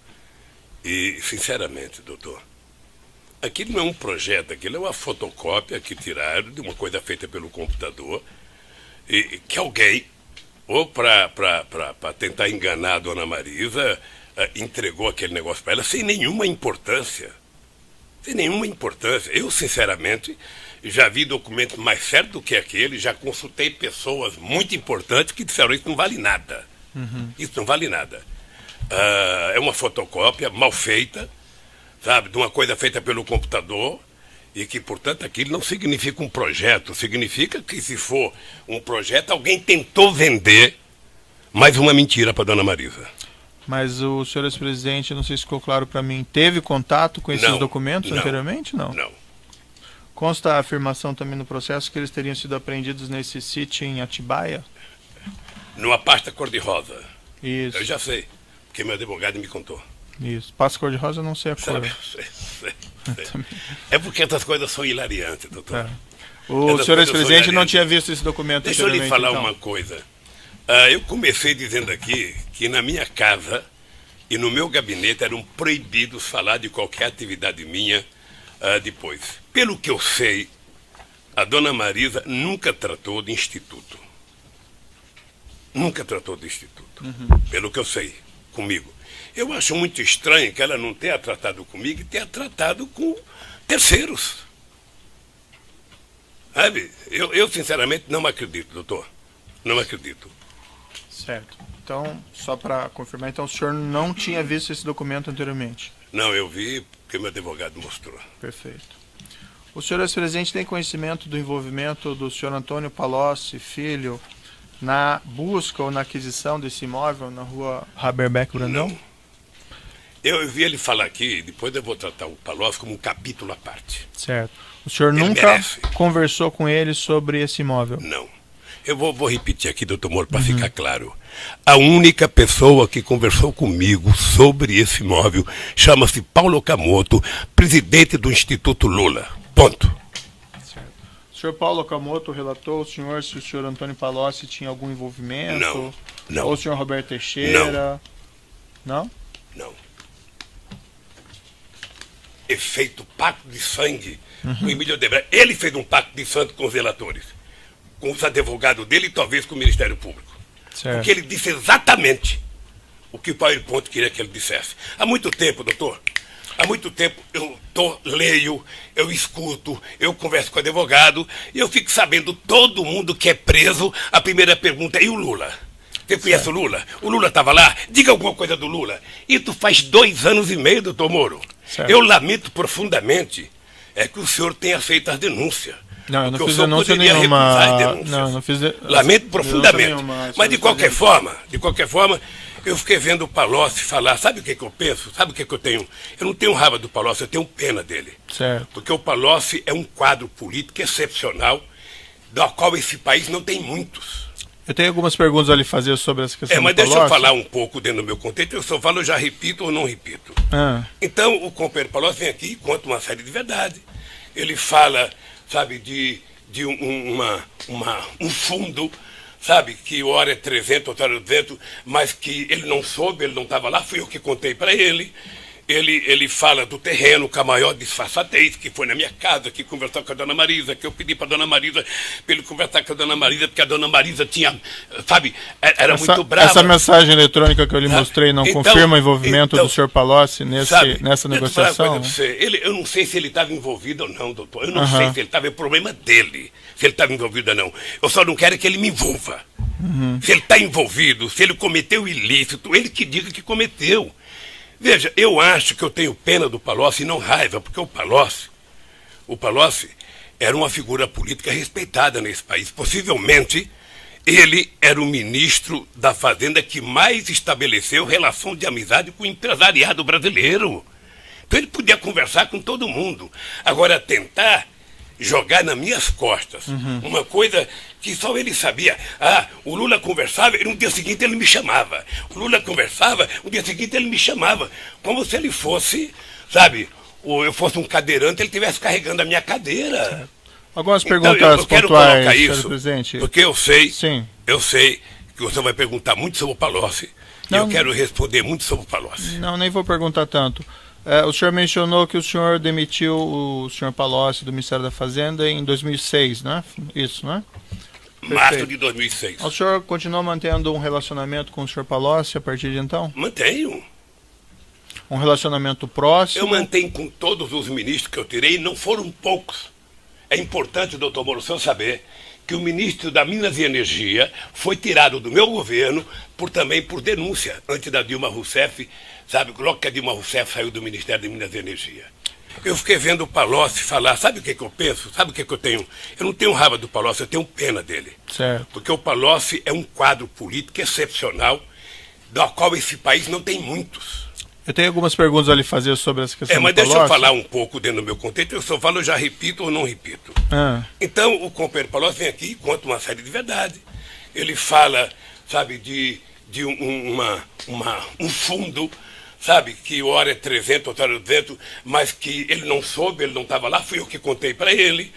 e, sinceramente, doutor, aquilo não é um projeto, aquilo é uma fotocópia que tiraram de uma coisa feita pelo computador e que alguém, ou para tentar enganar a dona Marisa, entregou aquele negócio para ela sem nenhuma importância. Sem nenhuma importância. Eu, sinceramente, já vi documentos mais sérios do que aquele, já consultei pessoas muito importantes que disseram isso não vale nada. Isso não vale nada. É uma fotocópia mal feita, sabe, de uma coisa feita pelo computador, e que, portanto, aquilo não significa um projeto, significa que, se for um projeto, alguém tentou vender mais uma mentira para dona Marisa. Mas o senhor ex-presidente, não sei se ficou claro para mim, teve contato com esses documentos anteriormente? Não. Consta a afirmação também no processo que eles teriam sido apreendidos nesse sítio em Atibaia? numa pasta cor-de-rosa. Isso. Eu já sei, porque meu advogado me contou. Isso. Pasta cor-de-rosa, eu não sei a cor. Sabe? Sei. É porque essas coisas são hilariantes, doutor. O senhor ex-presidente não tinha visto esse documento. Deixa eu lhe falar então. uma coisa. Eu comecei dizendo aqui que na minha casa e no meu gabinete eram proibidos falar de qualquer atividade minha depois. Pelo que eu sei, a dona Marisa nunca tratou de instituto. Nunca tratou de instituto. Pelo que eu sei, comigo. Eu acho muito estranho que ela não tenha tratado comigo e tenha tratado com terceiros. Sabe? Eu sinceramente não acredito, doutor. Não acredito. Certo. Então, só para confirmar, então o senhor não tinha visto esse documento anteriormente? Não, eu vi porque meu advogado mostrou. Perfeito. O senhor ex-presidente tem conhecimento do envolvimento do senhor Antônio Palocci, filho, na busca ou na aquisição desse imóvel na rua Haberbeck Brandão? Não. Eu vi ele falar aqui, depois eu vou tratar o Palocci como um capítulo à parte. Certo. O senhor Ele nunca merece. conversou com ele sobre esse imóvel? Não. Eu vou repetir aqui, doutor Moro, para ficar claro. A única pessoa que conversou comigo sobre esse imóvel chama-se Paulo Okamoto, presidente do Instituto Lula. Ponto. Certo. O senhor Paulo Okamoto relatou ao senhor se o senhor Antônio Palocci tinha algum envolvimento? Não. Ou o senhor Roberto Teixeira? Não? Não. Efeito pacto de sangue com o Emílio Odebrecht. Ele fez um pacto de sangue com os relatores, com os advogados dele e talvez com o Ministério Público. Certo. Porque ele disse exatamente o que o PowerPoint queria que ele dissesse. Há muito tempo, doutor, há muito tempo eu leio, eu escuto, eu converso com o advogado e eu fico sabendo todo mundo que é preso. A primeira pergunta é: e o Lula? Você conhece o Lula? O Lula estava lá? Diga alguma coisa do Lula. Isso faz 2 anos e meio, doutor Moro. Certo. Eu lamento profundamente que o senhor tenha feito as denúncias. Não, eu não Porque fiz o senhor denúncia poderia nenhuma. recusar as denúncias. Não, eu não fiz Lamento profundamente. Nenhuma, Mas de qualquer forma, eu fiquei vendo o Palocci falar. Sabe o que eu penso? Sabe o que eu tenho? Eu não tenho raiva do Palocci, eu tenho pena dele. Certo. Porque o Palocci é um quadro político excepcional, da qual esse país não tem muitos. Eu tenho algumas perguntas a lhe fazer sobre essa questão. Mas do deixa eu Palocci. falar um pouco dentro do meu contexto. Eu só falo, eu já repito ou não repito. Então, o companheiro Palocci vem aqui e conta uma série de verdades. Ele fala, sabe, de um fundo, sabe, que hora é 300, outra hora é 200, mas que ele não soube, ele não estava lá, fui eu que contei para ele. Ele fala do terreno com a maior disfarçatez, que foi na minha casa, que conversou com a dona Marisa, que eu pedi para a dona Marisa, para ele conversar com a dona Marisa, porque a dona Marisa tinha, sabe, era muito brava. Essa mensagem eletrônica que eu lhe mostrei não confirma o envolvimento do senhor Palocci nessa negociação? Eu não sei se ele estava envolvido ou não, doutor. Eu não sei se ele estava, é problema dele, se ele estava envolvido ou não. Eu só não quero que ele me envolva. Se ele está envolvido, se ele cometeu ilícito, ele que diga que cometeu. Veja, eu acho que eu tenho pena do Palocci e não raiva, porque o Palocci era uma figura política respeitada nesse país. Possivelmente, ele era o ministro da Fazenda que mais estabeleceu relação de amizade com o empresariado brasileiro. Então ele podia conversar com todo mundo. Agora, tentar jogar nas minhas costas uma coisa que só ele sabia. O Lula conversava e no dia seguinte ele me chamava. O Lula conversava, no dia seguinte ele me chamava. Como se ele fosse, sabe, ou eu fosse um cadeirante, ele estivesse carregando a minha cadeira. Algumas perguntas eu quero pontuais, colocar senhor isso, presidente. porque eu sei que você vai perguntar muito sobre o Palocci. E eu quero responder muito sobre o Palocci. Não, nem vou perguntar tanto. O senhor mencionou que o senhor demitiu o senhor Palocci do Ministério da Fazenda em 2006, né? Isso, né? Março de 2006. O senhor continua mantendo um relacionamento com o senhor Palocci a partir de então? Mantenho. Um relacionamento próximo? Eu mantenho com todos os ministros que eu tirei, não foram poucos. É importante, doutor Moro, o senhor saber que o ministro da Minas e Energia foi tirado do meu governo também por denúncia, antes da Dilma Rousseff, sabe, logo que a Dilma Rousseff saiu do Ministério de Minas e Energia. Eu fiquei vendo o Palocci falar, sabe o que eu penso? Sabe o que eu tenho? Eu não tenho raiva do Palocci, eu tenho pena dele. Certo. Porque o Palocci é um quadro político excepcional, da qual esse país não tem muitos. Eu tenho algumas perguntas a lhe fazer sobre essa questão do mas Palocci. deixa eu falar um pouco dentro do meu contexto, eu só falo, eu já repito ou não repito. Então, o companheiro Palocci vem aqui e conta uma série de verdades. Ele fala, sabe, de um fundo, sabe, que hora é 300, outra hora é 200, mas que ele não soube, ele não estava lá, fui eu que contei para ele.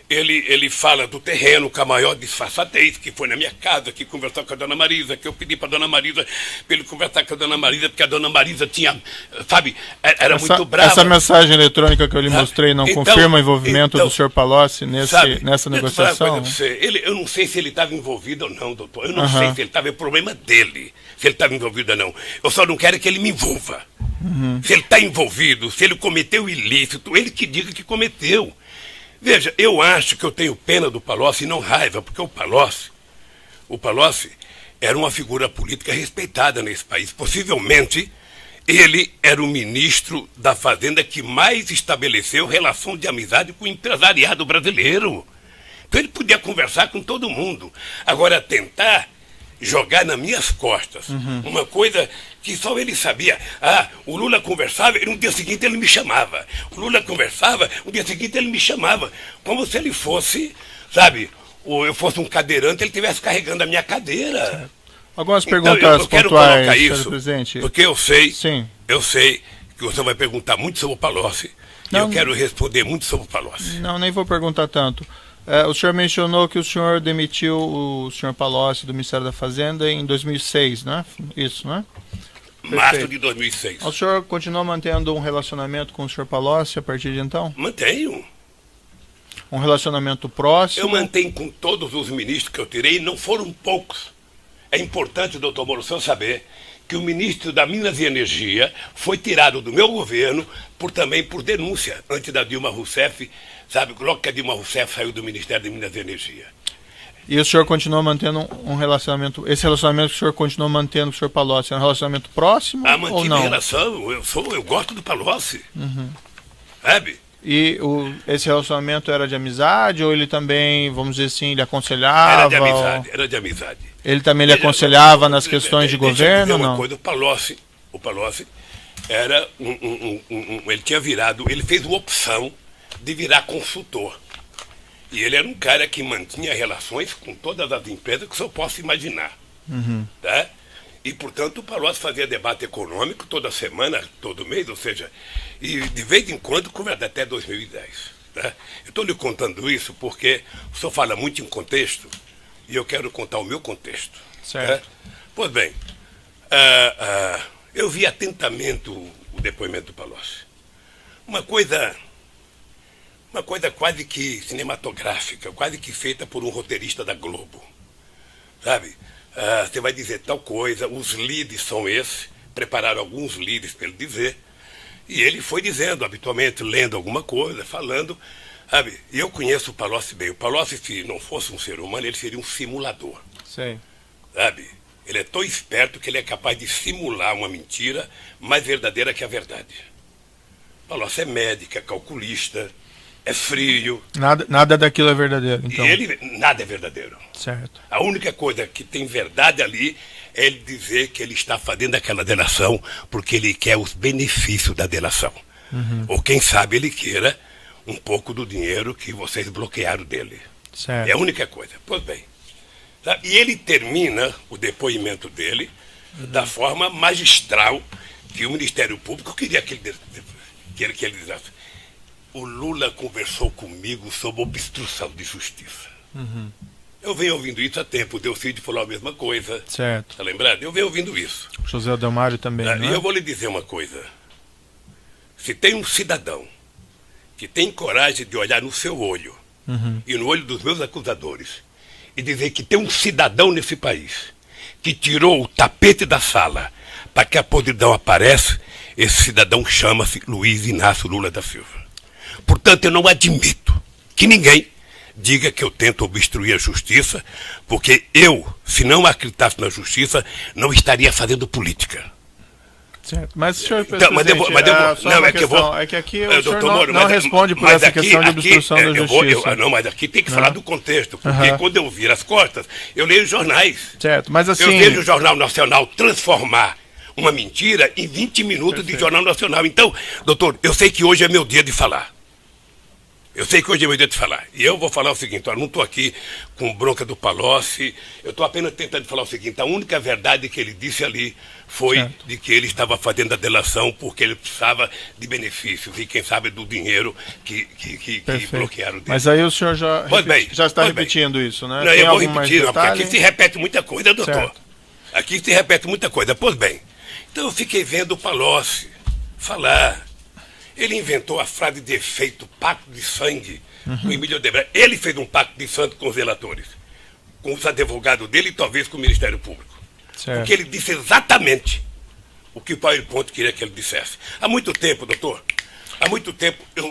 Ele fala do terreno com a maior disfarçatez, que foi na minha casa, que conversou com a dona Marisa, que eu pedi para a dona Marisa, para ele conversar com a dona Marisa, porque a dona Marisa tinha, sabe, era muito brava. Essa mensagem eletrônica que eu lhe mostrei não confirma o envolvimento do senhor Palocci nessa negociação? Eu não sei se ele estava envolvido ou não, doutor. Eu não sei se ele estava, é problema dele, se ele estava envolvido ou não. Eu só não quero que ele me envolva. Se ele está envolvido, se ele cometeu ilícito, ele que diga que cometeu. Veja, eu acho que eu tenho pena do Palocci e não raiva, porque o Palocci era uma figura política respeitada nesse país. Possivelmente, ele era o ministro da Fazenda que mais estabeleceu relação de amizade com o empresariado brasileiro. Então ele podia conversar com todo mundo. Agora, tentar jogar nas minhas costas uma coisa que só ele sabia. O Lula conversava e no dia seguinte ele me chamava. O Lula conversava, no dia seguinte ele me chamava. Como se ele fosse, sabe, ou eu fosse um cadeirante, ele estivesse carregando a minha cadeira. Algumas perguntas eu quero pontuais, colocar isso, presidente. porque eu sei que você vai perguntar muito sobre o Palocci. E eu quero responder muito sobre o Palocci. Não, nem vou perguntar tanto. O senhor mencionou que o senhor demitiu o senhor Palocci do Ministério da Fazenda em 2006, né? Isso, né? Março de 2006. O senhor continua mantendo um relacionamento com o senhor Palocci a partir de então? Mantenho. Um relacionamento próximo? Eu mantenho com todos os ministros que eu tirei, não foram poucos. É importante, doutor Moro, o senhor saber que o ministro da Minas e Energia foi tirado do meu governo também por denúncia, antes da Dilma Rousseff, sabe, logo que a Dilma Rousseff saiu do Ministério de Minas e Energia. E o senhor continua mantendo um relacionamento, esse relacionamento que o senhor continua mantendo com o senhor Palocci, é um relacionamento próximo ou não? Relação, eu gosto do Palocci, sabe? E esse relacionamento era de amizade ou ele também, vamos dizer assim, lhe aconselhava? Era de amizade. Ele também lhe aconselhava nas questões de governo ou não? Coisa, o Palocci era ele tinha virado, ele fez uma opção de virar consultor. E ele era um cara que mantinha relações com todas as empresas que o senhor possa imaginar. Tá? E, portanto, o Palocci fazia debate econômico toda semana, todo mês, ou seja, e de vez em quando, até 2010. Tá? Eu estou lhe contando isso porque o senhor fala muito em contexto e eu quero contar o meu contexto. Certo. Tá? Pois bem, eu vi atentamente o depoimento do Palocci. Uma coisa quase que cinematográfica, quase que feita por um roteirista da Globo. Sabe? Você vai dizer tal coisa, os leads são esses, prepararam alguns leads para ele dizer, e ele foi dizendo, habitualmente, lendo alguma coisa, falando, sabe? E eu conheço o Palocci bem. O Palocci, se não fosse um ser humano, ele seria um simulador. Sim. Sabe? Ele é tão esperto que ele é capaz de simular uma mentira mais verdadeira que a verdade. O Palocci é médico, é calculista, é frio. Nada daquilo é verdadeiro, então. E nada é verdadeiro. Certo. A única coisa que tem verdade ali é ele dizer que ele está fazendo aquela delação porque ele quer os benefícios da delação. Ou quem sabe ele queira um pouco do dinheiro que vocês bloquearam dele. Certo. É a única coisa. Pois bem. Tá? E ele termina o depoimento dele da forma magistral que o Ministério Público queria que ele dissesse. O Lula conversou comigo sobre obstrução de justiça. Eu venho ouvindo isso há tempo. O Delcídio falou a mesma coisa. Certo. Está lembrado? Eu venho ouvindo isso. José Adelmário também, E eu vou lhe dizer uma coisa. Se tem um cidadão que tem coragem de olhar no seu olho e no olho dos meus acusadores e dizer que tem um cidadão nesse país que tirou o tapete da sala para que a podridão apareça, esse cidadão chama-se Luiz Inácio Lula da Silva. Portanto, eu não admito que ninguém diga que eu tento obstruir a justiça, porque eu, se não acreditasse na justiça, não estaria fazendo política. Certo. Mas, senhor então, presidente, é que aqui o senhor não responde por essa questão de obstrução da justiça. Mas aqui tem que falar do contexto, porque quando eu viro as costas, eu leio jornais. Certo, mas assim... Eu vejo o Jornal Nacional transformar uma mentira em 20 minutos de Jornal Nacional. Então, doutor, eu sei que hoje é meu dia de falar. Eu sei que hoje é meu dia de falar. E eu vou falar o seguinte, olha, não estou aqui com bronca do Palocci, eu estou apenas tentando falar o seguinte, a única verdade que ele disse ali foi certo. De que ele estava fazendo a delação porque ele precisava de benefícios e, quem sabe, do dinheiro que bloquearam dele. Mas aí o senhor já está repetindo isso, né? Não, eu vou repetir, não, porque aqui se repete muita coisa, doutor. Certo. Aqui se repete muita coisa. Pois bem, então eu fiquei vendo o Palocci falar. Ele inventou a frase de efeito, pacto de sangue, com Emílio Odebrecht. Ele fez um pacto de sangue com os relatores, com os advogados dele e talvez com o Ministério Público. Certo. Porque ele disse exatamente o que o PowerPoint queria que ele dissesse. Há muito tempo, doutor, há muito tempo eu